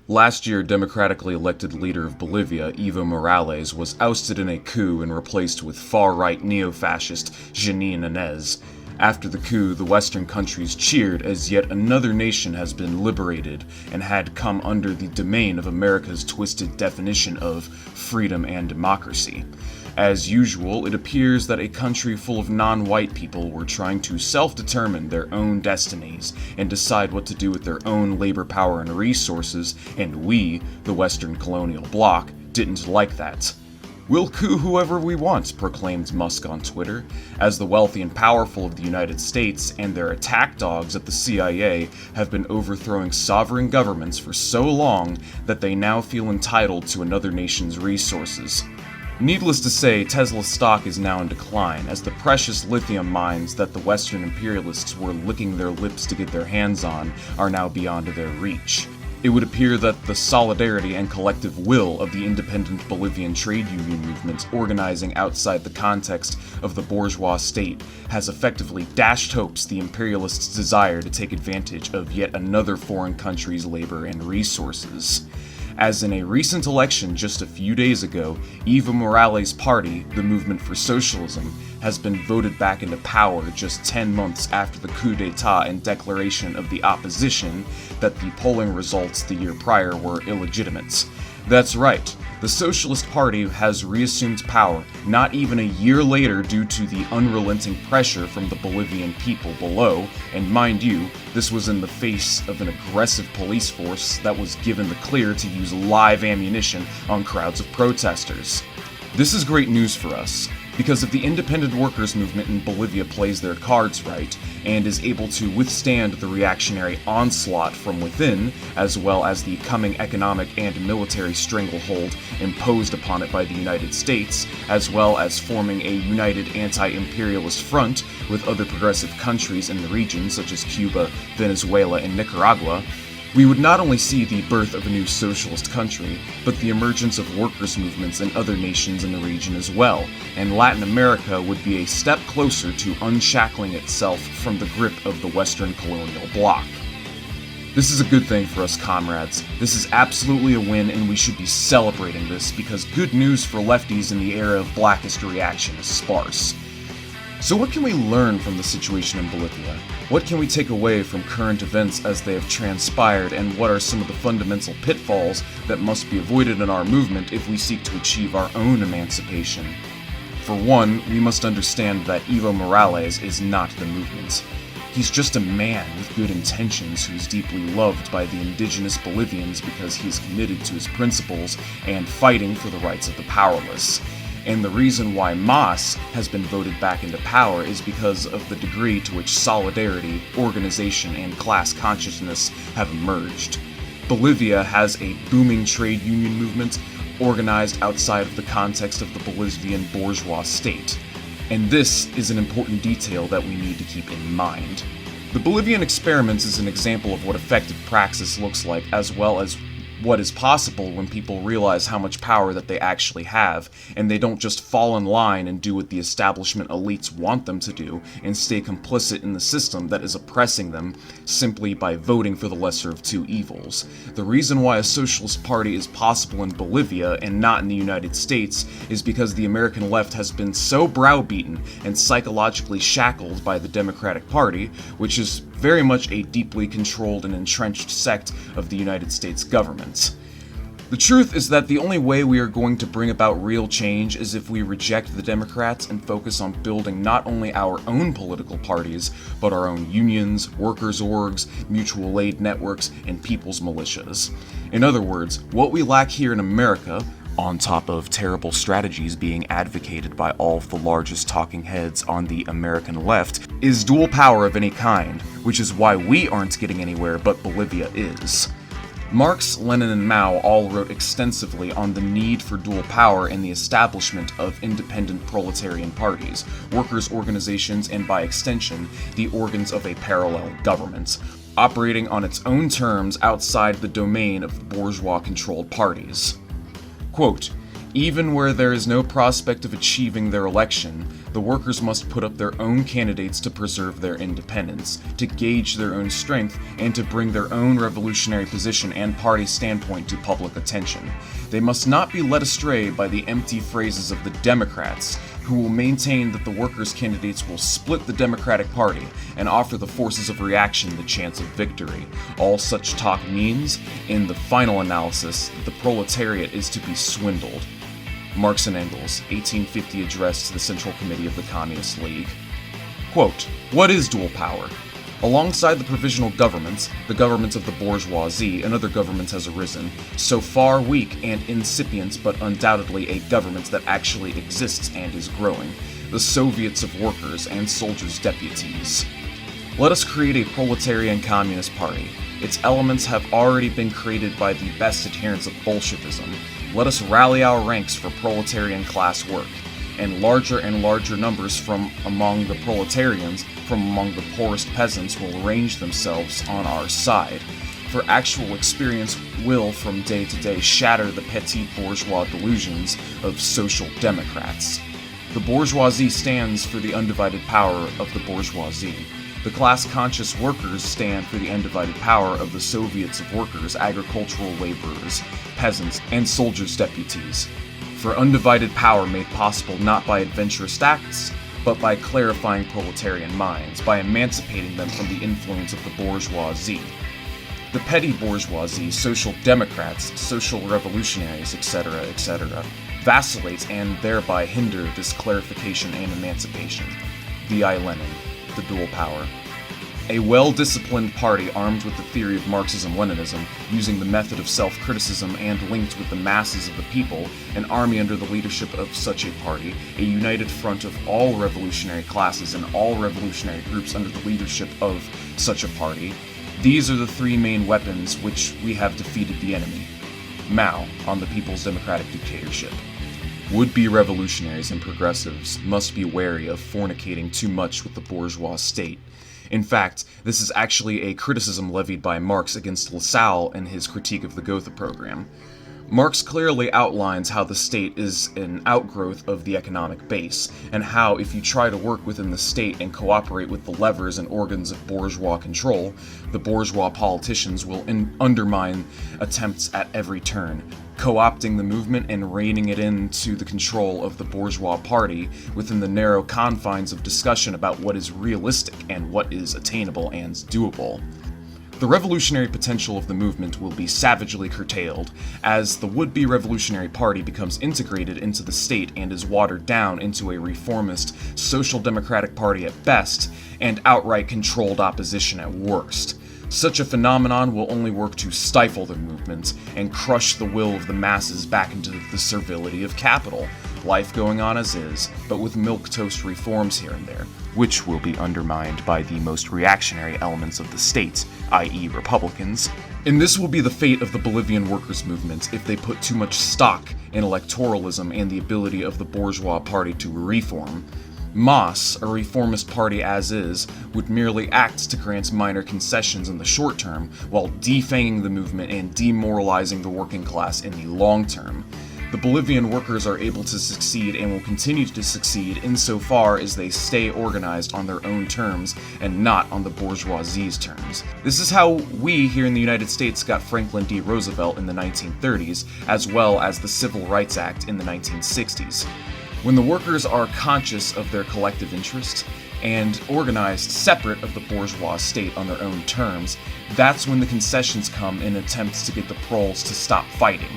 Last year, democratically elected leader of Bolivia, Evo Morales, was ousted in a coup and replaced with far-right neo-fascist Jeanine Áñez. After the coup, the Western countries cheered as yet another nation has been liberated and had come under the domain of America's twisted definition of freedom and democracy. As usual, it appears that a country full of non-white people were trying to self-determine their own destinies and decide what to do with their own labor power and resources, and we, the Western colonial bloc, didn't like that. "We'll coup whoever we want," proclaimed Musk on Twitter, as the wealthy and powerful of the United States and their attack dogs at the CIA have been overthrowing sovereign governments for so long that they now feel entitled to another nation's resources. Needless to say, Tesla's stock is now in decline, as the precious lithium mines that the Western imperialists were licking their lips to get their hands on are now beyond their reach. It would appear that the solidarity and collective will of the independent Bolivian trade union movement organizing outside the context of the bourgeois state has effectively dashed hopes the imperialists desire to take advantage of yet another foreign country's labor and resources. As in a recent election just a few days ago, Evo Morales' party, the Movement for Socialism, has been voted back into power just 10 months after the coup d'etat and declaration of the opposition that the polling results the year prior were illegitimate. That's right, the Socialist Party has reassumed power not even a year later due to the unrelenting pressure from the Bolivian people below, and mind you, this was in the face of an aggressive police force that was given the clear to use live ammunition on crowds of protesters. This is great news for us, because if the independent workers' movement in Bolivia plays their cards right, and is able to withstand the reactionary onslaught from within, as well as the coming economic and military stranglehold imposed upon it by the United States, as well as forming a united anti-imperialist front with other progressive countries in the region such as Cuba, Venezuela, and Nicaragua, we would not only see the birth of a new socialist country, but the emergence of workers' movements in other nations in the region as well, and Latin America would be a step closer to unshackling itself from the grip of the Western colonial bloc. This is a good thing for us, comrades. This is absolutely a win, and we should be celebrating this, because good news for lefties in the era of blackist reaction is sparse. So what can we learn from the situation in Bolivia? What can we take away from current events as they have transpired, and what are some of the fundamental pitfalls that must be avoided in our movement if we seek to achieve our own emancipation? For one, we must understand that Evo Morales is not the movement. He's just a man with good intentions who's deeply loved by the indigenous Bolivians because he is committed to his principles and fighting for the rights of the powerless. And the reason why MAS has been voted back into power is because of the degree to which solidarity, organization, and class consciousness have emerged. Bolivia has a booming trade union movement organized outside of the context of the Bolivian bourgeois state. And this is an important detail that we need to keep in mind. The Bolivian experiment is an example of what effective praxis looks like, as well as what is possible when people realize how much power that they actually have, and they don't just fall in line and do what the establishment elites want them to do, and stay complicit in the system that is oppressing them simply by voting for the lesser of two evils. The reason why a socialist party is possible in Bolivia and not in the United States is because the American left has been so browbeaten and psychologically shackled by the Democratic Party, which is very much a deeply controlled and entrenched sect of the United States government. The truth is that the only way we are going to bring about real change is if we reject the Democrats and focus on building not only our own political parties, but our own unions, workers' orgs, mutual aid networks, and people's militias. In other words, what we lack here in America, on top of terrible strategies being advocated by all of the largest talking heads on the American left, is dual power of any kind, which is why we aren't getting anywhere but Bolivia is. Marx, Lenin, and Mao all wrote extensively on the need for dual power in the establishment of independent proletarian parties, workers' organizations, and by extension, the organs of a parallel government, operating on its own terms outside the domain of bourgeois-controlled parties. Quote, Even where there is no prospect of achieving their election, the workers must put up their own candidates to preserve their independence, to gauge their own strength, and to bring their own revolutionary position and party standpoint to public attention. They must not be led astray by the empty phrases of the Democrats, who will maintain that the workers' candidates will split the Democratic Party and offer the forces of reaction the chance of victory. All such talk means, in the final analysis, that the proletariat is to be swindled. Marx and Engels, 1850 Address to the Central Committee of the Communist League. Quote, "What is dual power? Alongside the provisional governments, the government of the bourgeoisie, another government has arisen, so far weak and incipient, but undoubtedly a government that actually exists and is growing, the Soviets of workers and soldiers' deputies. Let us create a proletarian communist party. Its elements have already been created by the best adherents of Bolshevism. Let us rally our ranks for proletarian class work, and larger numbers from among the proletarians, from among the poorest peasants, will arrange themselves on our side. For actual experience will from day to day shatter the petit bourgeois delusions of social democrats. The bourgeoisie stands for the undivided power of the bourgeoisie. The class-conscious workers stand for the undivided power of the Soviets of workers, agricultural laborers, peasants, and soldiers' deputies. For undivided power made possible not by adventurous acts, but by clarifying proletarian minds, by emancipating them from the influence of the bourgeoisie. The petty bourgeoisie, social democrats, social revolutionaries, etc., vacillate and thereby hinder this clarification and emancipation. V.I. Lenin, The Dual Power. A well-disciplined party armed with the theory of Marxism-Leninism, using the method of self-criticism and linked with the masses of the people, an army under the leadership of such a party, a united front of all revolutionary classes and all revolutionary groups under the leadership of such a party, these are the three main weapons which we have defeated the enemy. Mao, on the People's Democratic Dictatorship. Would-be revolutionaries and progressives must be wary of fornicating too much with the bourgeois state. In fact, this is actually a criticism levied by Marx against Lassalle in his critique of the Gotha program. Marx clearly outlines how the state is an outgrowth of the economic base, and how if you try to work within the state and cooperate with the levers and organs of bourgeois control, the bourgeois politicians will undermine attempts at every turn, co-opting the movement and reining it into the control of the bourgeois party within the narrow confines of discussion about what is realistic and what is attainable and doable. The revolutionary potential of the movement will be savagely curtailed as the would-be revolutionary party becomes integrated into the state and is watered down into a reformist, social democratic party at best and outright controlled opposition at worst. Such a phenomenon will only work to stifle the movement and crush the will of the masses back into the servility of capital, life going on as is, but with milquetoast reforms here and there, which will be undermined by the most reactionary elements of the state, i.e. Republicans. And this will be the fate of the Bolivian workers' movement if they put too much stock in electoralism and the ability of the bourgeois party to reform. MAS, a reformist party as is, would merely act to grant minor concessions in the short term, while defanging the movement and demoralizing the working class in the long term. The Bolivian workers are able to succeed and will continue to succeed insofar as they stay organized on their own terms and not on the bourgeoisie's terms. This is how we here in the United States got Franklin D. Roosevelt in the 1930s, as well as the Civil Rights Act in the 1960s. When the workers are conscious of their collective interest and organized separate of the bourgeois state on their own terms, that's when the concessions come in attempts to get the proles to stop fighting.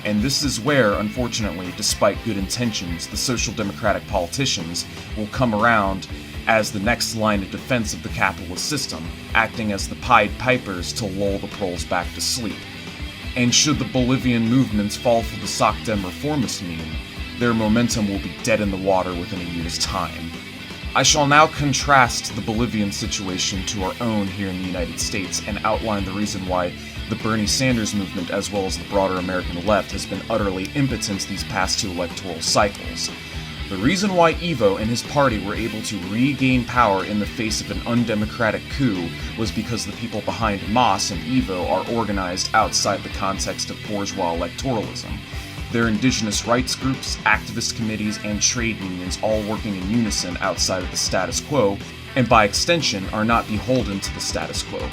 And this is where, unfortunately, despite good intentions, the social democratic politicians will come around as the next line of defense of the capitalist system, acting as the Pied Pipers to lull the proles back to sleep. And should the Bolivian movements fall for the SOCDEM reformist meme, their momentum will be dead in the water within a year's time. I shall now contrast the Bolivian situation to our own here in the United States and outline the reason why the Bernie Sanders movement, as well as the broader American left, has been utterly impotent these past two electoral cycles. The reason why Evo and his party were able to regain power in the face of an undemocratic coup was because the people behind MAS and Evo are organized outside the context of bourgeois electoralism. There are indigenous rights groups, activist committees, and trade unions all working in unison outside of the status quo, and by extension are not beholden to the status quo.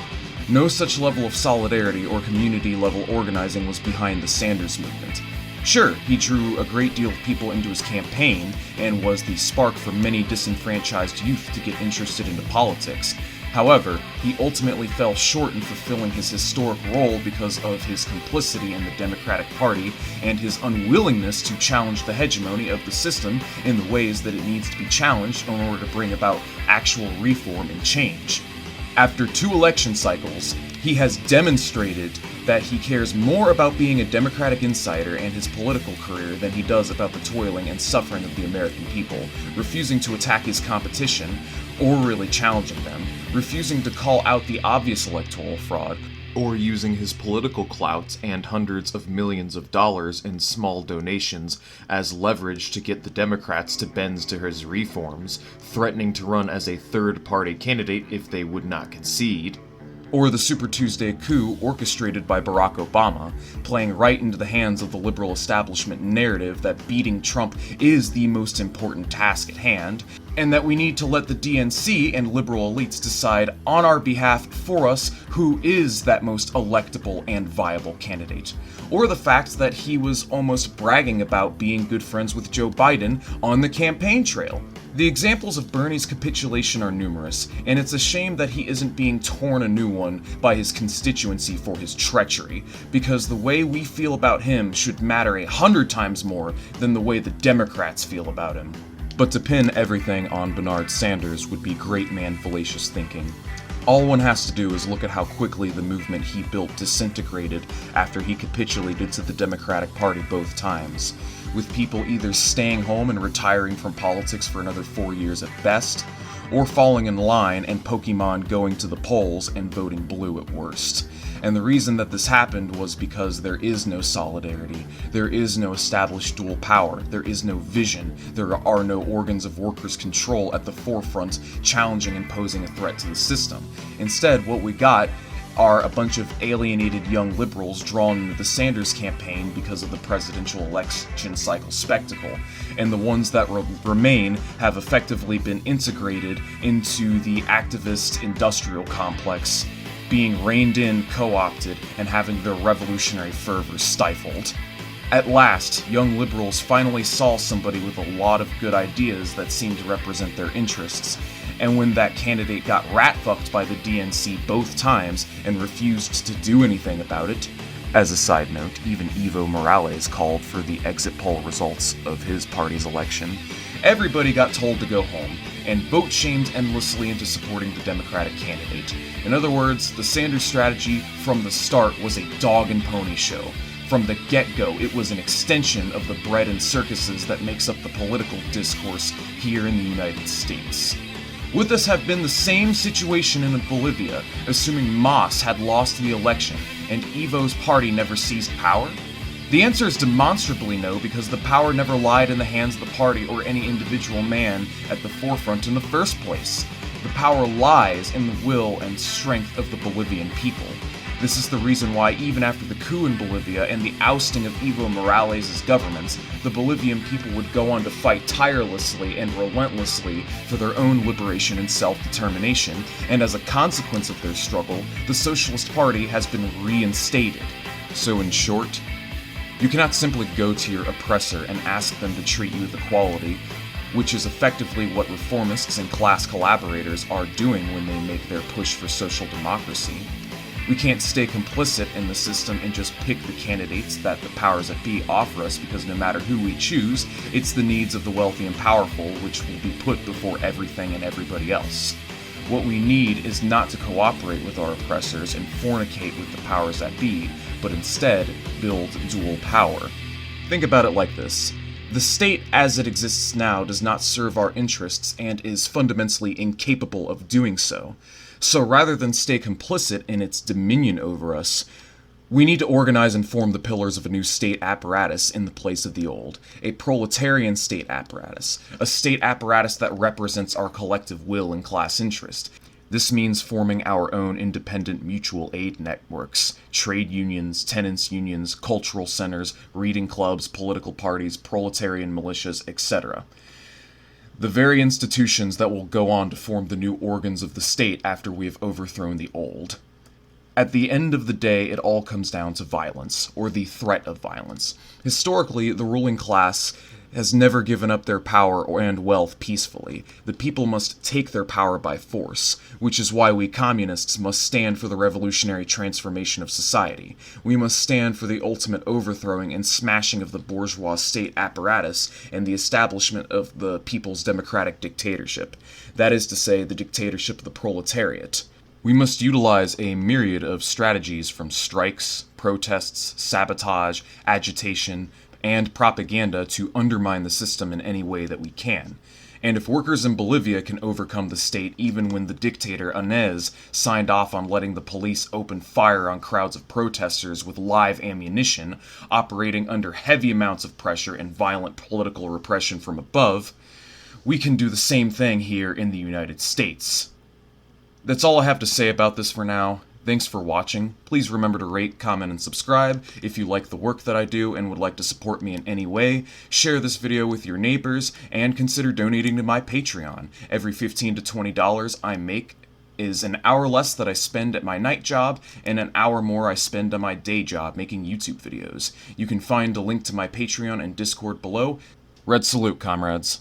No such level of solidarity or community-level organizing was behind the Sanders movement. Sure, he drew a great deal of people into his campaign, and was the spark for many disenfranchised youth to get interested into politics. However, he ultimately fell short in fulfilling his historic role because of his complicity in the Democratic Party and his unwillingness to challenge the hegemony of the system in the ways that it needs to be challenged in order to bring about actual reform and change. After 2 election cycles, he has demonstrated that he cares more about being a Democratic insider and his political career than he does about the toiling and suffering of the American people, refusing to attack his competition, or really challenging them, refusing to call out the obvious electoral fraud, or using his political clout and hundreds of millions of dollars in small donations as leverage to get the Democrats to bend to his reforms, threatening to run as a third-party candidate if they would not concede. Or the Super Tuesday coup orchestrated by Barack Obama, playing right into the hands of the liberal establishment narrative that beating Trump is the most important task at hand, and that we need to let the DNC and liberal elites decide on our behalf for us who is that most electable and viable candidate. Or the fact that he was almost bragging about being good friends with Joe Biden on the campaign trail. The examples of Bernie's capitulation are numerous, and it's a shame that he isn't being torn a new one by his constituency for his treachery, because the way we feel about him should matter 100 times more than the way the Democrats feel about him. But to pin everything on Bernard Sanders would be great man fallacious thinking. All one has to do is look at how quickly the movement he built disintegrated after he capitulated to the Democratic Party both times, with people either staying home and retiring from politics for another 4 years at best, or falling in line and Pokemon going to the polls and voting blue at worst. And the reason that this happened was because there is no solidarity, there is no established dual power, there is no vision, there are no organs of workers' control at the forefront challenging and posing a threat to the system. Instead, what we got are a bunch of alienated young liberals drawn into the Sanders campaign because of the presidential election cycle spectacle, and the ones that remain have effectively been integrated into the activist industrial complex, being reined in, co-opted, and having their revolutionary fervor stifled. At last, young liberals finally saw somebody with a lot of good ideas that seemed to represent their interests, and when that candidate got rat-fucked by the DNC both times and refused to do anything about it, as a side note, even Evo Morales called for the exit poll results of his party's election, everybody got told to go home, and vote-shamed endlessly into supporting the Democratic candidate. In other words, the Sanders strategy from the start was a dog and pony show. From the get-go, it was an extension of the bread and circuses that makes up the political discourse here in the United States. Would this have been the same situation in Bolivia, assuming Mas had lost the election and Evo's party never seized power? The answer is demonstrably no, because the power never lied in the hands of the party or any individual man at the forefront in the first place. The power lies in the will and strength of the Bolivian people. This is the reason why, even after the coup in Bolivia and the ousting of Evo Morales' government, the Bolivian people would go on to fight tirelessly and relentlessly for their own liberation and self-determination, and as a consequence of their struggle, the Socialist Party has been reinstated. So in short, you cannot simply go to your oppressor and ask them to treat you with equality, which is effectively what reformists and class collaborators are doing when they make their push for social democracy. We can't stay complicit in the system and just pick the candidates that the powers that be offer us, because no matter who we choose, it's the needs of the wealthy and powerful which will be put before everything and everybody else. What we need is not to cooperate with our oppressors and fornicate with the powers that be, but instead build dual power. Think about it like this. The state as it exists now does not serve our interests and is fundamentally incapable of doing so. So rather than stay complicit in its dominion over us, we need to organize and form the pillars of a new state apparatus in the place of the old, a proletarian state apparatus, a state apparatus that represents our collective will and class interest. This means forming our own independent mutual aid networks, trade unions, tenants' unions, cultural centers, reading clubs, political parties, proletarian militias, etc. The very institutions that will go on to form the new organs of the state after we have overthrown the old. At the end of the day, it all comes down to violence, or the threat of violence. Historically, the ruling class has never given up their power and wealth peacefully. The people must take their power by force, which is why we communists must stand for the revolutionary transformation of society. We must stand for the ultimate overthrowing and smashing of the bourgeois state apparatus and the establishment of the people's democratic dictatorship. That is to say, the dictatorship of the proletariat. We must utilize a myriad of strategies from strikes, protests, sabotage, agitation, and propaganda to undermine the system in any way that we can. And if workers in Bolivia can overcome the state even when the dictator Anez signed off on letting the police open fire on crowds of protesters with live ammunition, operating under heavy amounts of pressure and violent political repression from above, we can do the same thing here in the United States. That's all I have to say about this for now. Thanks for watching. Please remember to rate, comment, and subscribe if you like the work that I do and would like to support me in any way. Share this video with your neighbors, and consider donating to my Patreon. Every $15 to $20 I make is an hour less that I spend at my night job, and an hour more I spend on my day job making YouTube videos. You can find a link to my Patreon and Discord below. Red salute, comrades.